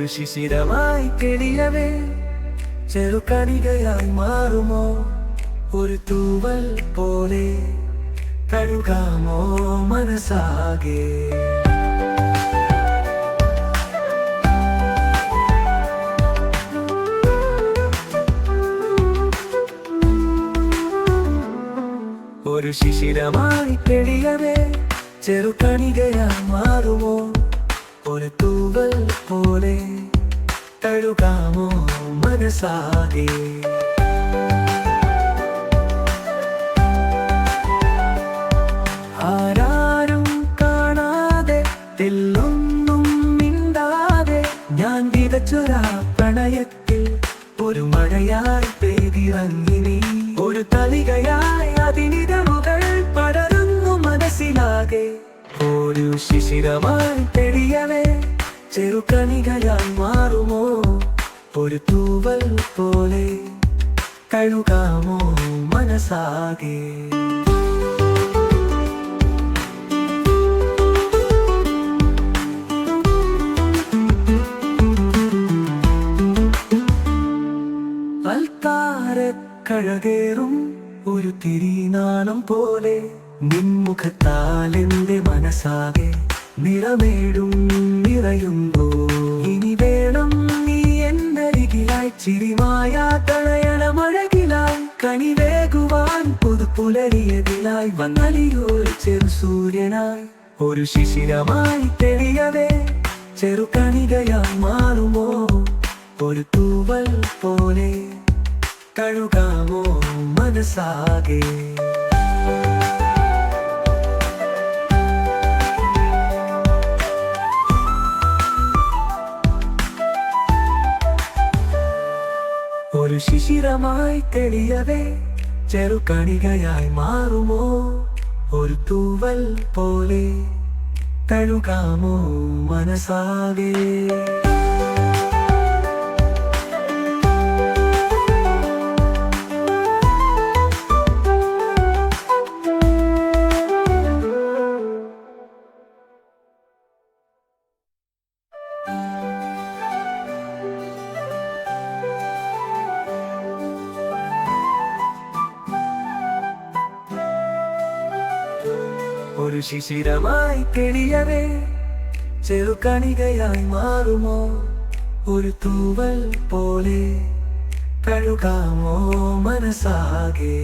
ഒരു ശിശിരമായി തെളിയവേ ചെറുകണികയായി മാറുമോ ഒരു തൂവൽ പോലെ കഴുകാമോ മനസ്സാകെ ഒരു ശിശിരമായി തെളിയവേ ചെറുകണികയായി മാറുമോ ഒരു തൂവൽ പോലെ കഴുകാമോ മനസ്സാകെ ആരാരും കാണാതെ തെല്ലൊന്നും മിണ്ടാതെ ഞാൻ വിതച്ചൊരാ പ്രണയത്തിൽ ഒരു മഴയായി പെയ്തിറങ്ങി നീ ഒരു തളികയായി അതിനിതളുകൾ പടരുന്നു മനസ്സിലാകെ ഒരു ശിശിരമായി തെളിയവേ ചെറുകണികയായി മാറുമോ ഒരു തൂവൽ പോലെ കഴുകാമോ മനസ്സാകെ കഴകേറും ഒരു തിരിനാളം പോലെ നിൻമുഖത്താൽ എന്റെ മനസ്സാകെ നിറമേടും നിറയുമ്പോ ഇനി വേണം നീ എന്നരികിലായി ചിരിമായ തളയണ മഴകിലായി കണിവേകുവാൻ പുതുപുലരിയതിലായി വന്നലിയൊരു ചെറു സൂര്യനായി ഒരു ശിശിരമായി തെളിയവേ ചെറുകണികയായി മാറുമോ ഒരു തൂവൽ പോലെ കഴുകാമോ മനസ്സാകെ ഒരു ശിശിരമായി തെളിയവേ ചെറുകണികയായി മാറുമോ ഒരു തൂവൽ പോലെ കഴുകാമോ മനസ്സാകെ ഒരു ശിശിരമായി തെളിയവേ ചെറുകണികയായി മാറുമോ ഒരു തൂവൽ പോലെ കഴുകാമോ മനസ്സാകെ